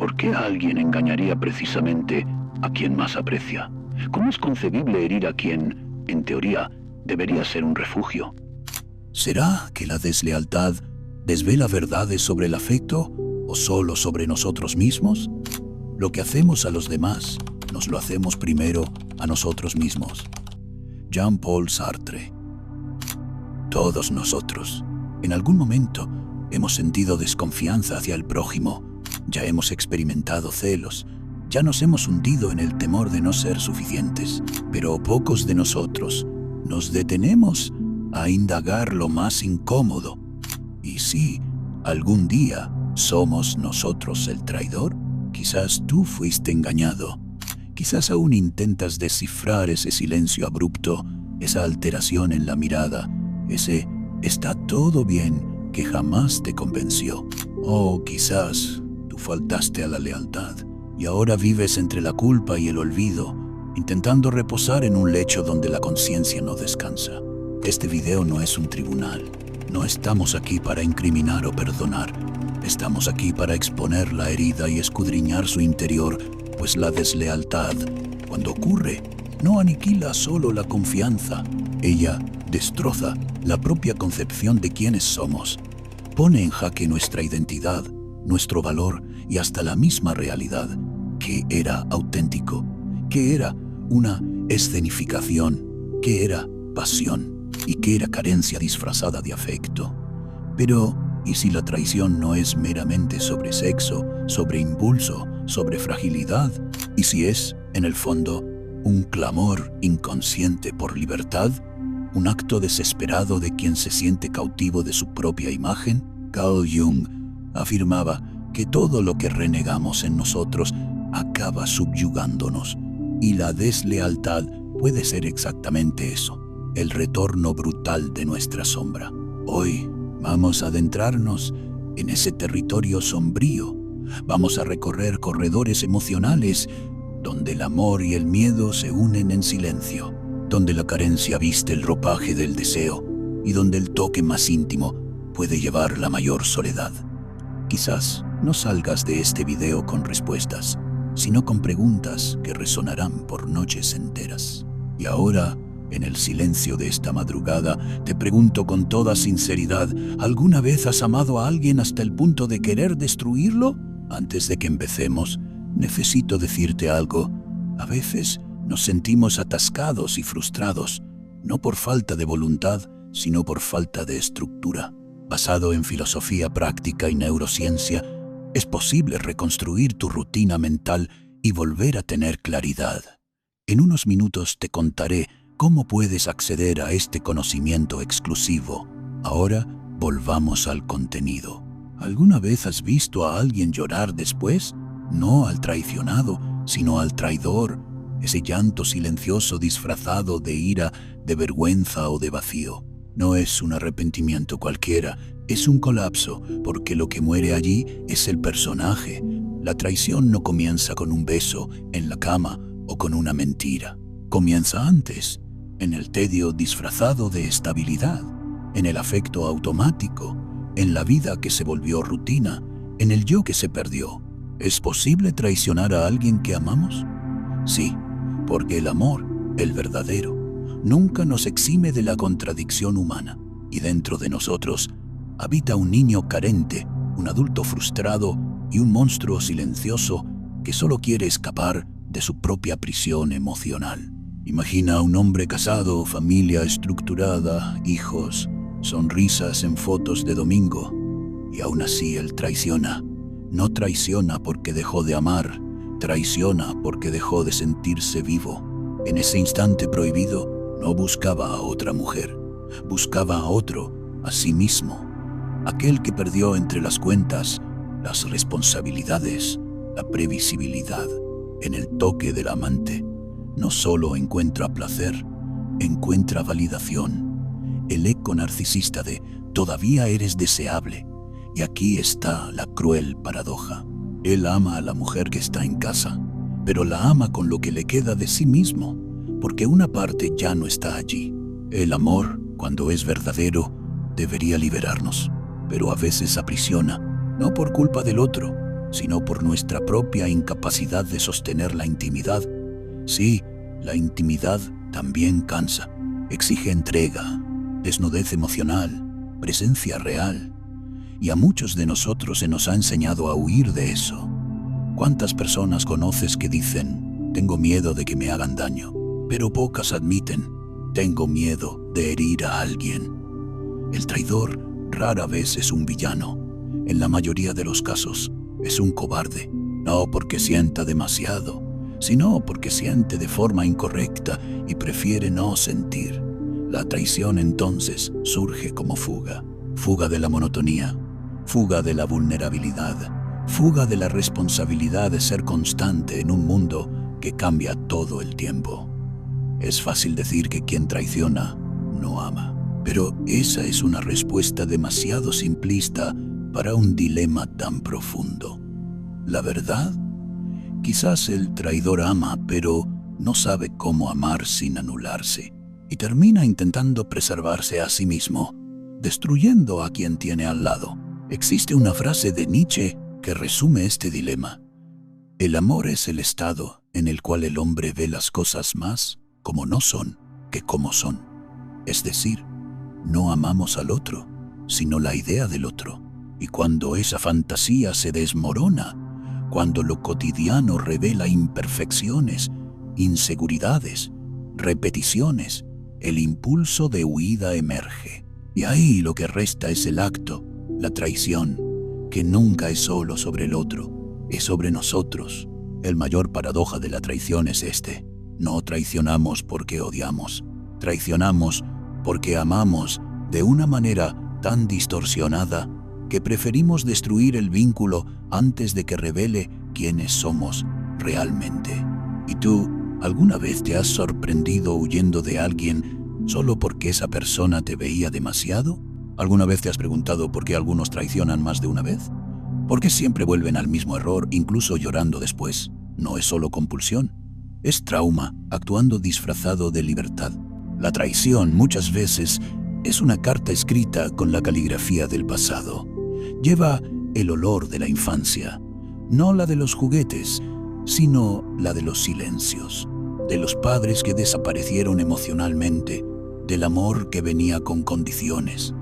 ¿Por qué alguien engañaría precisamente a quien más aprecia? ¿Cómo es concebible herir a quien, en teoría, debería ser un refugio? ¿Será que la deslealtad desvela verdades sobre el afecto o solo sobre nosotros mismos? Lo que hacemos a los demás, nos lo hacemos primero a nosotros mismos. Jean-Paul Sartre. Todos nosotros, en algún momento, hemos sentido desconfianza hacia el prójimo, ya hemos experimentado celos, ya nos hemos hundido en el temor de no ser suficientes, pero pocos de nosotros nos detenemos a indagar lo más incómodo. ¿Y si algún día somos nosotros el traidor? Quizás tú fuiste engañado. Quizás aún intentas descifrar ese silencio abrupto, esa alteración en la mirada, ese «está todo bien» que jamás te convenció. O quizás tú faltaste a la lealtad y ahora vives entre la culpa y el olvido, intentando reposar en un lecho donde la conciencia no descansa. Este video no es un tribunal. No estamos aquí para incriminar o perdonar. Estamos aquí para exponer la herida y escudriñar su interior, pues la deslealtad, cuando ocurre, no aniquila solo la confianza. Ella destroza la propia concepción de quiénes somos. Pone en jaque nuestra identidad, nuestro valor y hasta la misma realidad. ¿Qué era auténtico? ¿Qué era una escenificación? ¿Qué era pasión? ¿Y qué era carencia disfrazada de afecto? Pero, ¿y si la traición no es meramente sobre sexo, sobre impulso, sobre fragilidad? ¿Y si es, en el fondo, un clamor inconsciente por libertad? ¿Un acto desesperado de quien se siente cautivo de su propia imagen? Carl Jung afirmaba que todo lo que renegamos en nosotros acaba subyugándonos, y la deslealtad puede ser exactamente eso, el retorno brutal de nuestra sombra. Hoy vamos a adentrarnos en ese territorio sombrío. Vamos a recorrer corredores emocionales donde el amor y el miedo se unen en silencio, donde la carencia viste el ropaje del deseo y donde el toque más íntimo puede llevar la mayor soledad. Quizás no salgas de este video con respuestas, sino con preguntas que resonarán por noches enteras. Y ahora, en el silencio de esta madrugada, te pregunto con toda sinceridad, ¿alguna vez has amado a alguien hasta el punto de querer destruirlo? Antes de que empecemos, necesito decirte algo. A veces nos sentimos atascados y frustrados, no por falta de voluntad, sino por falta de estructura. Basado en filosofía práctica y neurociencia, es posible reconstruir tu rutina mental y volver a tener claridad. En unos minutos te contaré cómo puedes acceder a este conocimiento exclusivo. Ahora volvamos al contenido. ¿Alguna vez has visto a alguien llorar después? No al traicionado, sino al traidor. Ese llanto silencioso disfrazado de ira, de vergüenza o de vacío. No es un arrepentimiento cualquiera, es un colapso, porque lo que muere allí es el personaje. La traición no comienza con un beso en la cama o con una mentira. Comienza antes, en el tedio disfrazado de estabilidad, en el afecto automático, en la vida que se volvió rutina, en el yo que se perdió. ¿Es posible traicionar a alguien que amamos? Sí, porque el amor, el verdadero, nunca nos exime de la contradicción humana, y dentro de nosotros habita un niño carente, un adulto frustrado y un monstruo silencioso que solo quiere escapar de su propia prisión emocional. Imagina a un hombre casado, familia estructurada, hijos, sonrisas en fotos de domingo, y aún así él traiciona. No traiciona porque dejó de amar, traiciona porque dejó de sentirse vivo. En ese instante prohibido, no buscaba a otra mujer, buscaba a otro, a sí mismo. Aquel que perdió entre las cuentas, las responsabilidades, la previsibilidad, en el toque del amante, no solo encuentra placer, encuentra validación. El eco narcisista de «todavía eres deseable». Y aquí está la cruel paradoja. Él ama a la mujer que está en casa, pero la ama con lo que le queda de sí mismo, porque una parte ya no está allí. El amor, cuando es verdadero, debería liberarnos, pero a veces aprisiona, no por culpa del otro, sino por nuestra propia incapacidad de sostener la intimidad. Sí, la intimidad también cansa, exige entrega, desnudez emocional, presencia real. Y a muchos de nosotros se nos ha enseñado a huir de eso. ¿Cuántas personas conoces que dicen, tengo miedo de que me hagan daño? Pero pocas admiten, tengo miedo de herir a alguien. El traidor rara vez es un villano. En la mayoría de los casos es un cobarde, no porque sienta demasiado, sino porque siente de forma incorrecta y prefiere no sentir. La traición entonces surge como fuga, fuga de la monotonía, fuga de la vulnerabilidad, fuga de la responsabilidad de ser constante en un mundo que cambia todo el tiempo. Es fácil decir que quien traiciona no ama, pero esa es una respuesta demasiado simplista para un dilema tan profundo. ¿La verdad? Quizás el traidor ama, pero no sabe cómo amar sin anularse, y termina intentando preservarse a sí mismo, destruyendo a quien tiene al lado. Existe una frase de Nietzsche que resume este dilema. El amor es el estado en el cual el hombre ve las cosas más como no son que como son. Es decir, no amamos al otro, sino la idea del otro. Y cuando esa fantasía se desmorona, cuando lo cotidiano revela imperfecciones, inseguridades, repeticiones, el impulso de huida emerge. Y ahí lo que resta es el acto, la traición, que nunca es solo sobre el otro, es sobre nosotros. El mayor paradoja de la traición es este. No traicionamos porque odiamos, traicionamos porque amamos de una manera tan distorsionada que preferimos destruir el vínculo antes de que revele quiénes somos realmente. ¿Y tú, alguna vez te has sorprendido huyendo de alguien solo porque esa persona te veía demasiado? ¿Alguna vez te has preguntado por qué algunos traicionan más de una vez? ¿Por qué siempre vuelven al mismo error, incluso llorando después? No es solo compulsión, es trauma actuando disfrazado de libertad. La traición muchas veces es una carta escrita con la caligrafía del pasado. Lleva el olor de la infancia, no la de los juguetes, sino la de los silencios, de los padres que desaparecieron emocionalmente, del amor que venía con condiciones,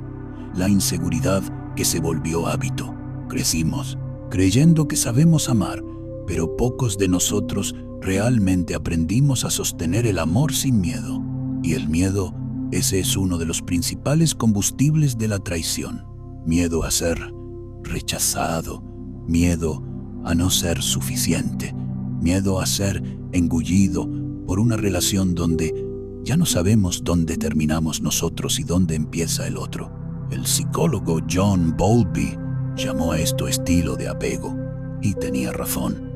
la inseguridad que se volvió hábito. Crecimos creyendo que sabemos amar, pero pocos de nosotros realmente aprendimos a sostener el amor sin miedo. Y el miedo, ese es uno de los principales combustibles de la traición. Miedo a ser rechazado, miedo a no ser suficiente, miedo a ser engullido por una relación donde ya no sabemos dónde terminamos nosotros y dónde empieza el otro. El psicólogo John Bowlby llamó a esto estilo de apego, y tenía razón.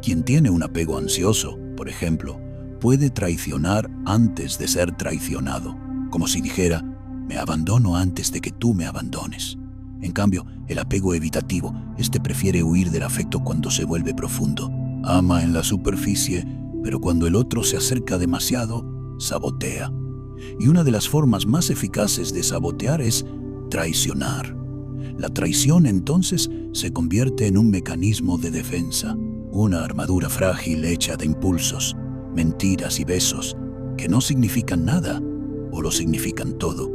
Quien tiene un apego ansioso, por ejemplo, puede traicionar antes de ser traicionado, como si dijera, me abandono antes de que tú me abandones. En cambio, el apego evitativo, prefiere huir del afecto cuando se vuelve profundo. Ama en la superficie, pero cuando el otro se acerca demasiado, sabotea. Y una de las formas más eficaces de sabotear es traicionar. La traición entonces se convierte en un mecanismo de defensa, una armadura frágil hecha de impulsos, mentiras y besos que no significan nada o lo significan todo.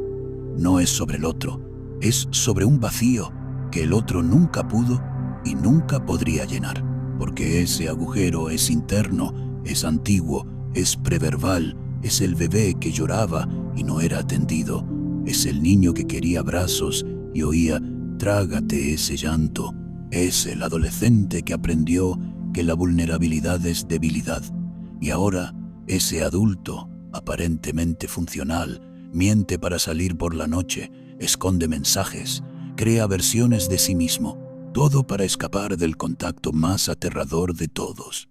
No es sobre el otro, es sobre un vacío que el otro nunca pudo y nunca podría llenar, porque ese agujero es interno, es antiguo, es preverbal, es el bebé que lloraba y no era atendido, es el niño que quería abrazos y oía, trágate ese llanto, es el adolescente que aprendió que la vulnerabilidad es debilidad, y ahora ese adulto, aparentemente funcional, miente para salir por la noche, esconde mensajes, crea versiones de sí mismo, todo para escapar del contacto más aterrador de todos,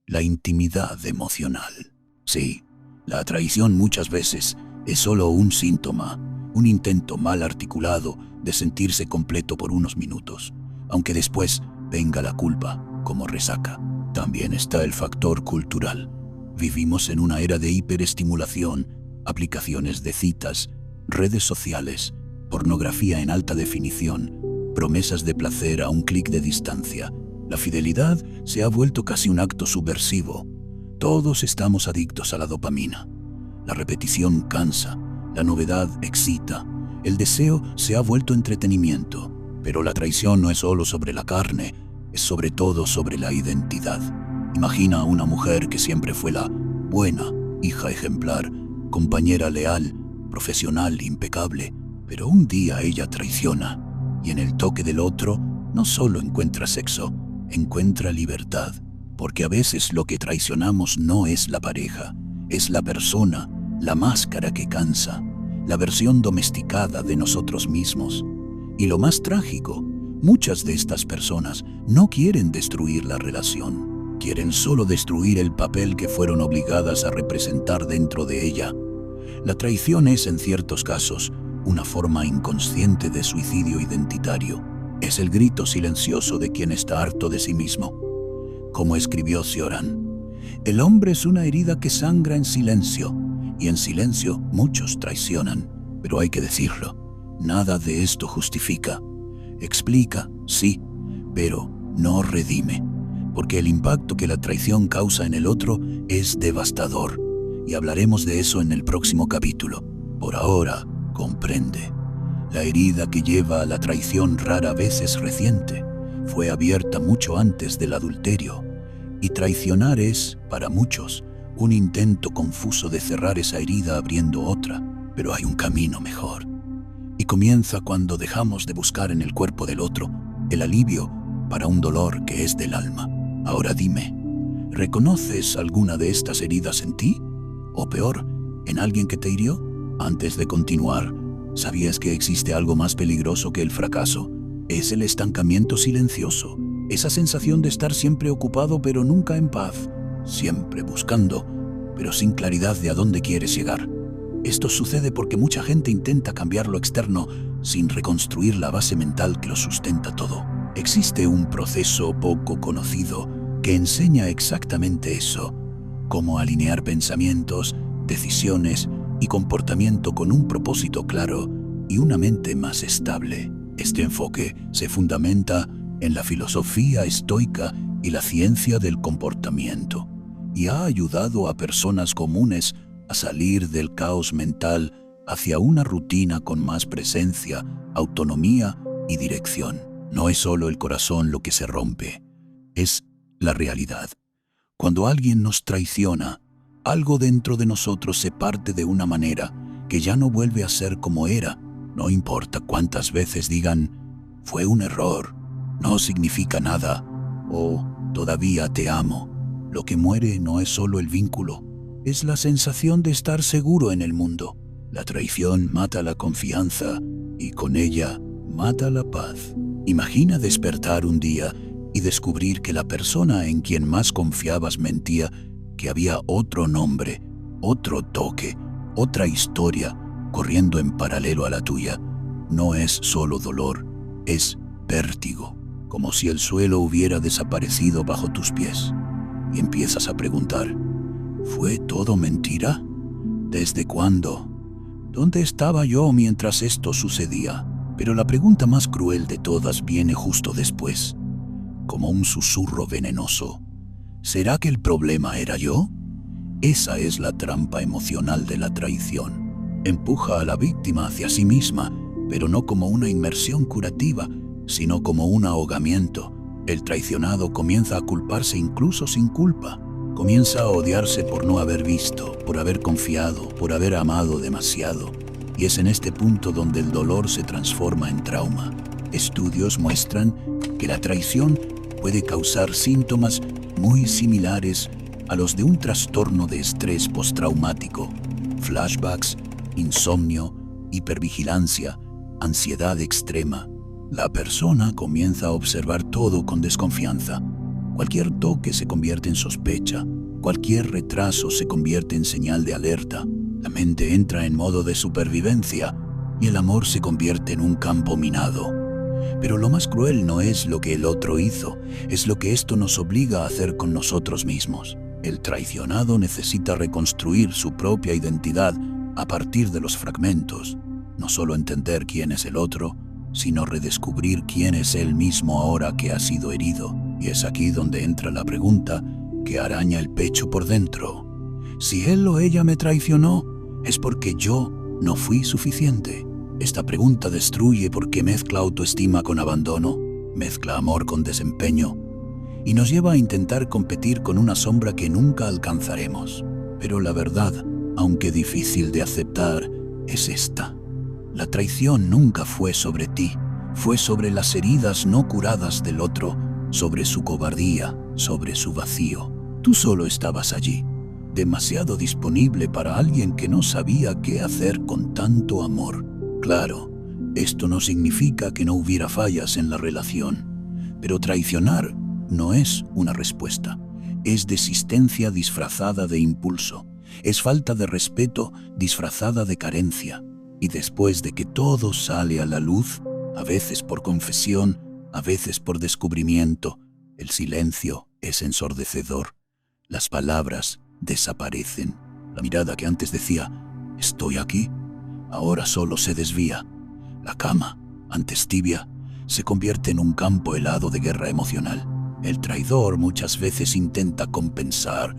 la intimidad emocional. Sí, la traición muchas veces es solo un síntoma, un intento mal articulado de sentirse completo por unos minutos, aunque después venga la culpa como resaca. También está el factor cultural. Vivimos en una era de hiperestimulación, aplicaciones de citas, redes sociales, pornografía en alta definición, promesas de placer a un clic de distancia. La fidelidad se ha vuelto casi un acto subversivo. Todos estamos adictos a la dopamina. La repetición cansa, la novedad excita, el deseo se ha vuelto entretenimiento. Pero la traición no es solo sobre la carne, es sobre todo sobre la identidad. Imagina a una mujer que siempre fue la buena, hija ejemplar, compañera leal, profesional impecable, pero un día ella traiciona y en el toque del otro no solo encuentra sexo, encuentra libertad, porque a veces lo que traicionamos no es la pareja, es la persona, la máscara que cansa, la versión domesticada de nosotros mismos. Y lo más trágico, muchas de estas personas no quieren destruir la relación, quieren solo destruir el papel que fueron obligadas a representar dentro de ella. La traición es, en ciertos casos, una forma inconsciente de suicidio identitario. Es el grito silencioso de quien está harto de sí mismo. Como escribió Cioran, el hombre es una herida que sangra en silencio, y en silencio muchos traicionan. Pero hay que decirlo, nada de esto justifica. Explica, sí, pero no redime, porque el impacto que la traición causa en el otro es devastador, y hablaremos de eso en el próximo capítulo. Por ahora, comprende. La herida que lleva a la traición rara vez es reciente, fue abierta mucho antes del adulterio, y traicionar es, para muchos, un intento confuso de cerrar esa herida abriendo otra, pero hay un camino mejor. Y comienza cuando dejamos de buscar en el cuerpo del otro el alivio para un dolor que es del alma. Ahora dime, ¿reconoces alguna de estas heridas en ti? O peor, ¿en alguien que te hirió? Antes de continuar, ¿sabías que existe algo más peligroso que el fracaso? Es el estancamiento silencioso, esa sensación de estar siempre ocupado pero nunca en paz, siempre buscando, pero sin claridad de a dónde quieres llegar. Esto sucede porque mucha gente intenta cambiar lo externo sin reconstruir la base mental que lo sustenta todo. Existe un proceso poco conocido que enseña exactamente eso, cómo alinear pensamientos, decisiones y comportamiento con un propósito claro y una mente más estable. Este enfoque se fundamenta en la filosofía estoica y la ciencia del comportamiento, y ha ayudado a personas comunes a salir del caos mental hacia una rutina con más presencia, autonomía y dirección. No es solo el corazón lo que se rompe, es la realidad. Cuando alguien nos traiciona, algo dentro de nosotros se parte de una manera que ya no vuelve a ser como era. No importa cuántas veces digan, fue un error, no significa nada, o todavía te amo. Lo que muere no es solo el vínculo, es la sensación de estar seguro en el mundo. La traición mata la confianza y con ella mata la paz. Imagina despertar un día y descubrir que la persona en quien más confiabas mentía, que había otro nombre, otro toque, otra historia corriendo en paralelo a la tuya. No es solo dolor, es vértigo, como si el suelo hubiera desaparecido bajo tus pies. Y empiezas a preguntar, ¿fue todo mentira? ¿Desde cuándo? ¿Dónde estaba yo mientras esto sucedía? Pero la pregunta más cruel de todas viene justo después, como un susurro venenoso. ¿Será que el problema era yo? Esa es la trampa emocional de la traición. Empuja a la víctima hacia sí misma, pero no como una inmersión curativa, sino como un ahogamiento. El traicionado comienza a culparse incluso sin culpa. Comienza a odiarse por no haber visto, por haber confiado, por haber amado demasiado. Y es en este punto donde el dolor se transforma en trauma. Estudios muestran que la traición puede causar síntomas muy similares a los de un trastorno de estrés postraumático, flashbacks, insomnio, hipervigilancia, ansiedad extrema. La persona comienza a observar todo con desconfianza. Cualquier toque se convierte en sospecha, cualquier retraso se convierte en señal de alerta. La mente entra en modo de supervivencia y el amor se convierte en un campo minado. Pero lo más cruel no es lo que el otro hizo, es lo que esto nos obliga a hacer con nosotros mismos. El traicionado necesita reconstruir su propia identidad a partir de los fragmentos, no solo entender quién es el otro, sino redescubrir quién es él mismo ahora que ha sido herido. Y es aquí donde entra la pregunta que araña el pecho por dentro. Si él o ella me traicionó, es porque yo no fui suficiente. Esta pregunta destruye porque mezcla autoestima con abandono, mezcla amor con desempeño y nos lleva a intentar competir con una sombra que nunca alcanzaremos. Pero la verdad, aunque difícil de aceptar, es esta. La traición nunca fue sobre ti, fue sobre las heridas no curadas del otro, sobre su cobardía, sobre su vacío. Tú solo estabas allí, demasiado disponible para alguien que no sabía qué hacer con tanto amor. Claro, esto no significa que no hubiera fallas en la relación, pero traicionar no es una respuesta. Es desistencia disfrazada de impulso, es falta de respeto disfrazada de carencia. Y después de que todo sale a la luz, a veces por confesión, a veces por descubrimiento, el silencio es ensordecedor. Las palabras desaparecen. La mirada que antes decía, estoy aquí, ahora solo se desvía. La cama, antes tibia, se convierte en un campo helado de guerra emocional. El traidor muchas veces intenta compensar,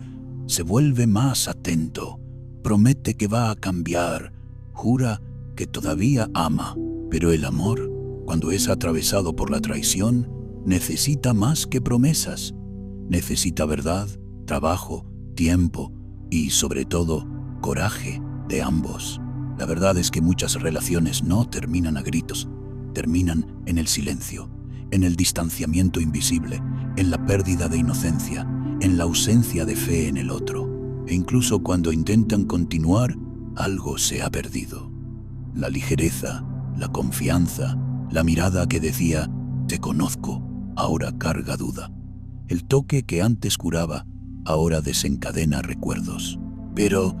se vuelve más atento, promete que va a cambiar, jura que todavía ama, pero el amor, cuando es atravesado por la traición, necesita más que promesas. Necesita verdad, trabajo, tiempo y, sobre todo, coraje de ambos. La verdad es que muchas relaciones no terminan a gritos, terminan en el silencio, en el distanciamiento invisible, en la pérdida de inocencia, en la ausencia de fe en el otro. E incluso cuando intentan continuar, algo se ha perdido. La ligereza, la confianza, la mirada que decía, te conozco, ahora carga duda. El toque que antes curaba, ahora desencadena recuerdos. Pero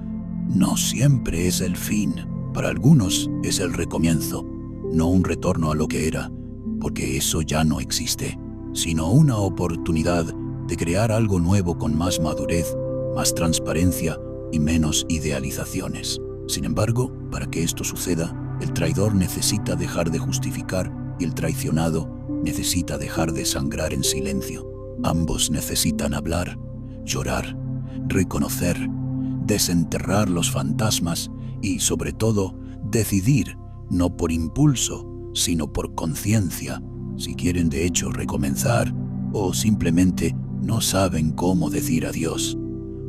no siempre es el fin. Para algunos es el recomienzo, no un retorno a lo que era, porque eso ya no existe, sino una oportunidad de crear algo nuevo con más madurez, más transparencia y menos idealizaciones. Sin embargo, para que esto suceda, el traidor necesita dejar de justificar y el traicionado necesita dejar de sangrar en silencio. Ambos necesitan hablar, llorar, reconocer, desenterrar los fantasmas y, sobre todo, decidir, no por impulso, sino por conciencia, si quieren de hecho recomenzar o simplemente no saben cómo decir adiós.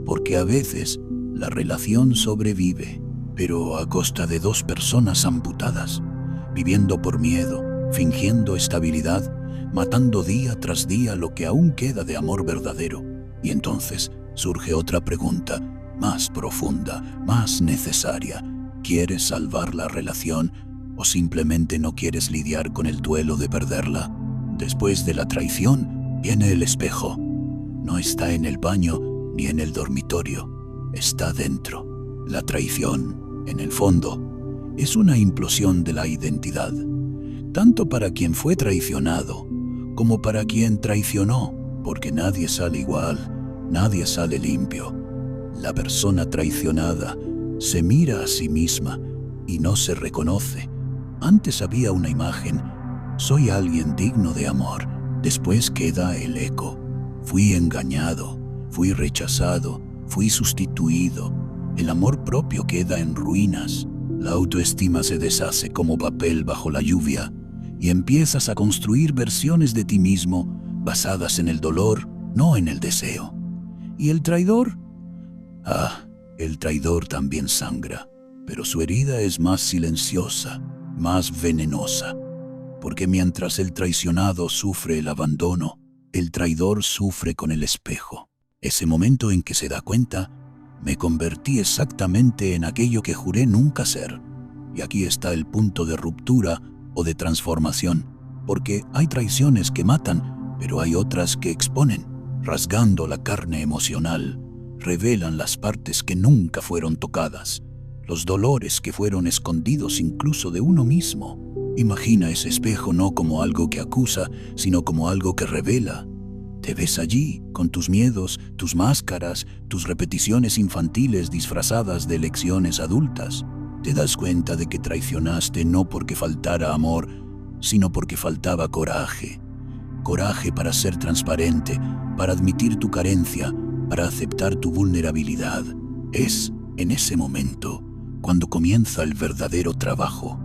Porque a veces la relación sobrevive, pero a costa de dos personas amputadas, viviendo por miedo, fingiendo estabilidad, matando día tras día lo que aún queda de amor verdadero. Y entonces surge otra pregunta, más profunda, más necesaria. ¿Quieres salvar la relación o simplemente no quieres lidiar con el duelo de perderla? Después de la traición viene el espejo. No está en el baño ni en el dormitorio, está dentro. La traición, en el fondo, es una implosión de la identidad, tanto para quien fue traicionado como para quien traicionó, porque nadie sale igual, nadie sale limpio. La persona traicionada se mira a sí misma y no se reconoce. Antes había una imagen, soy alguien digno de amor. Después queda el eco, fui engañado, fui rechazado, fui sustituido. El amor propio queda en ruinas. La autoestima se deshace como papel bajo la lluvia y empiezas a construir versiones de ti mismo basadas en el dolor, no en el deseo. ¿Y el traidor? El traidor también sangra, pero su herida es más silenciosa, más venenosa, porque mientras el traicionado sufre el abandono, el traidor sufre con el espejo. Ese momento en que se da cuenta, me convertí exactamente en aquello que juré nunca ser. Y aquí está el punto de ruptura o de transformación, porque hay traiciones que matan, pero hay otras que exponen, rasgando la carne emocional. Revelan las partes que nunca fueron tocadas, los dolores que fueron escondidos incluso de uno mismo. Imagina ese espejo no como algo que acusa, sino como algo que revela. Te ves allí, con tus miedos, tus máscaras, tus repeticiones infantiles disfrazadas de lecciones adultas. Te das cuenta de que traicionaste no porque faltara amor, sino porque faltaba coraje. coraje para ser transparente, para admitir tu carencia, para aceptar tu vulnerabilidad. Es en ese momento cuando comienza el verdadero trabajo.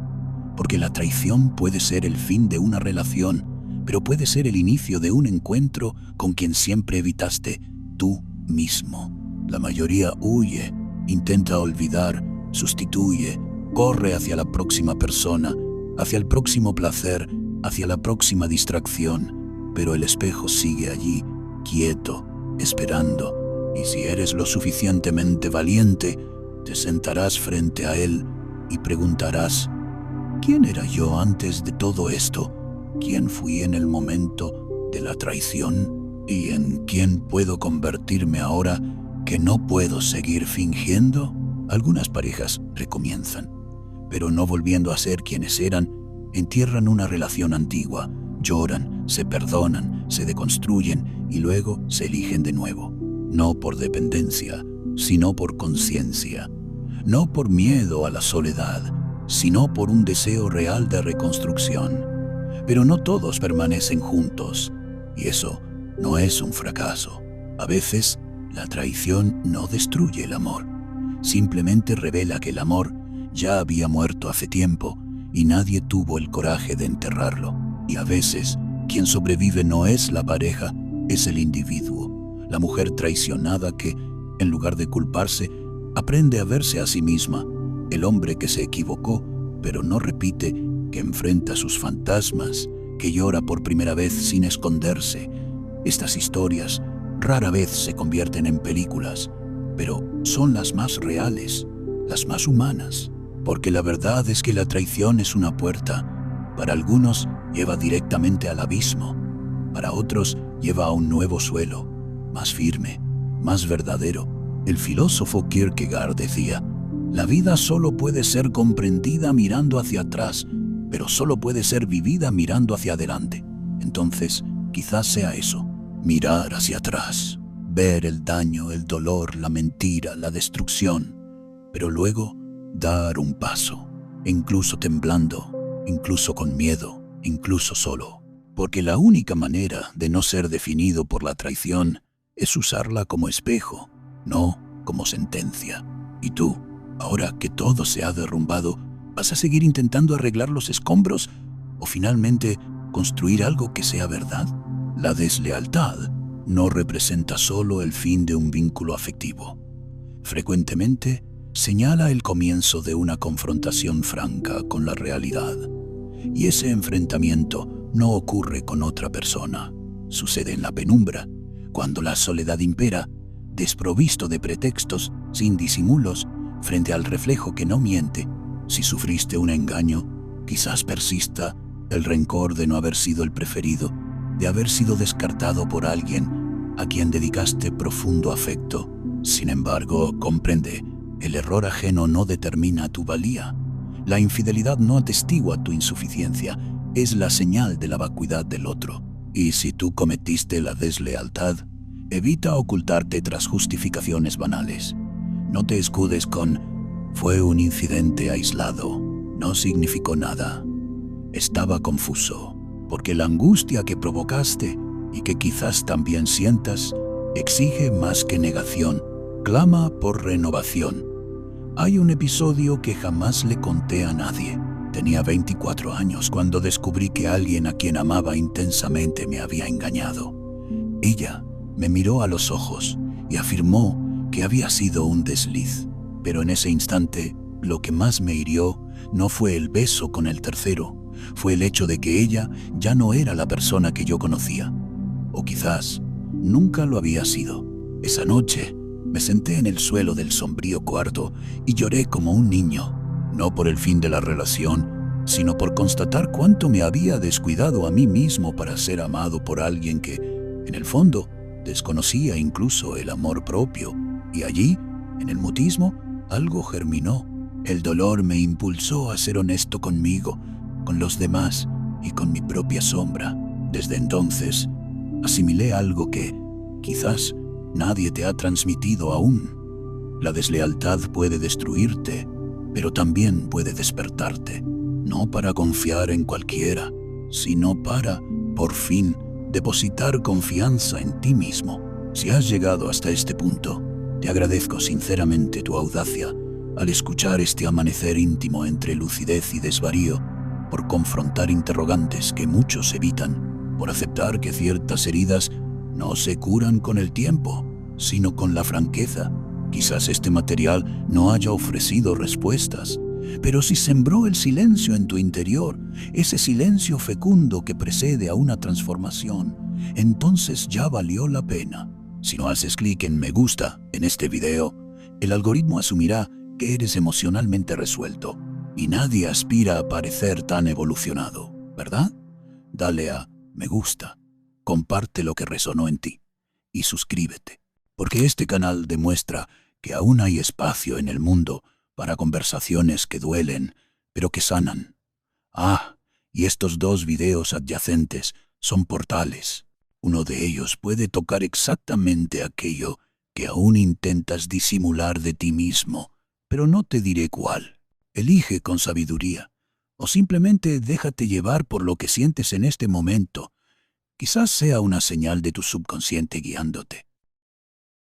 Porque la traición puede ser el fin de una relación, pero puede ser el inicio de un encuentro con quien siempre evitaste, tú mismo. La mayoría huye, intenta olvidar, sustituye, corre hacia la próxima persona, hacia el próximo placer, hacia la próxima distracción, pero el espejo sigue allí, quieto, esperando, y si eres lo suficientemente valiente, te sentarás frente a él y preguntarás: ¿quién era yo antes de todo esto? ¿Quién fui en el momento de la traición? ¿Y en quién puedo convertirme ahora que no puedo seguir fingiendo? Algunas parejas recomienzan, pero no volviendo a ser quienes eran, entierran una relación antigua, lloran, se perdonan, se deconstruyen y luego se eligen de nuevo. No por dependencia, sino por conciencia. No por miedo a la soledad, sino por un deseo real de reconstrucción. Pero no todos permanecen juntos, y eso no es un fracaso. A veces, la traición no destruye el amor, simplemente revela que el amor ya había muerto hace tiempo y nadie tuvo el coraje de enterrarlo. Y a veces, quien sobrevive no es la pareja, es el individuo, la mujer traicionada que, en lugar de culparse, aprende a verse a sí misma, el hombre que se equivocó, pero no repite, que enfrenta sus fantasmas, que llora por primera vez sin esconderse. Estas historias rara vez se convierten en películas, pero son las más reales, las más humanas, porque la verdad es que la traición es una puerta. Para algunos lleva directamente al abismo, para otros lleva a un nuevo suelo, más firme, más verdadero. El filósofo Kierkegaard decía: la vida solo puede ser comprendida mirando hacia atrás, pero solo puede ser vivida mirando hacia adelante. Entonces, quizás sea eso, mirar hacia atrás, ver el daño, el dolor, la mentira, la destrucción, pero luego dar un paso, incluso temblando, incluso con miedo, incluso solo. Porque la única manera de no ser definido por la traición es usarla como espejo, no como sentencia. ¿Y tú, ahora que todo se ha derrumbado, vas a seguir intentando arreglar los escombros o finalmente construir algo que sea verdad? La deslealtad no representa solo el fin de un vínculo afectivo. Frecuentemente señala el comienzo de una confrontación franca con la realidad. Y ese enfrentamiento no ocurre con otra persona. Sucede en la penumbra, cuando la soledad impera, desprovisto de pretextos, sin disimulos, frente al reflejo que no miente. Si sufriste un engaño, quizás persista el rencor de no haber sido el preferido, de haber sido descartado por alguien a quien dedicaste profundo afecto. Sin embargo, comprende, el error ajeno no determina tu valía. La infidelidad no atestigua tu insuficiencia, es la señal de la vacuidad del otro. Y si tú cometiste la deslealtad, evita ocultarte tras justificaciones banales. No te escudes con «fue un incidente aislado, no significó nada». Estaba confuso, porque la angustia que provocaste y que quizás también sientas exige más que negación, clama por renovación. Hay un episodio que jamás le conté a nadie. Tenía 24 años cuando descubrí que alguien a quien amaba intensamente me había engañado. Ella me miró a los ojos y afirmó que había sido un desliz. Pero en ese instante, lo que más me hirió no fue el beso con el tercero, fue el hecho de que ella ya no era la persona que yo conocía. O quizás nunca lo había sido. Esa noche me senté en el suelo del sombrío cuarto y lloré como un niño, no por el fin de la relación, sino por constatar cuánto me había descuidado a mí mismo para ser amado por alguien que, en el fondo, desconocía incluso el amor propio. Y allí, en el mutismo, algo germinó. El dolor me impulsó a ser honesto conmigo, con los demás y con mi propia sombra. Desde entonces, asimilé algo que, quizás, nadie te ha transmitido aún. La deslealtad puede destruirte, pero también puede despertarte, no para confiar en cualquiera, sino para, por fin, depositar confianza en ti mismo. Si has llegado hasta este punto, te agradezco sinceramente tu audacia al escuchar este amanecer íntimo entre lucidez y desvarío, por confrontar interrogantes que muchos evitan, por aceptar que ciertas heridas no se curan con el tiempo, sino con la franqueza. Quizás este material no haya ofrecido respuestas, pero si sembró el silencio en tu interior, ese silencio fecundo que precede a una transformación, entonces ya valió la pena. Si no haces clic en me gusta en este video, el algoritmo asumirá que eres emocionalmente resuelto y nadie aspira a parecer tan evolucionado, ¿verdad? Dale a me gusta, comparte lo que resonó en ti y suscríbete, porque este canal demuestra que aún hay espacio en el mundo para conversaciones que duelen, pero que sanan. Y estos 2 videos adyacentes son portales. Uno de ellos puede tocar exactamente aquello que aún intentas disimular de ti mismo, pero no te diré cuál. Elige con sabiduría, o simplemente déjate llevar por lo que sientes en este momento. Quizás sea una señal de tu subconsciente guiándote.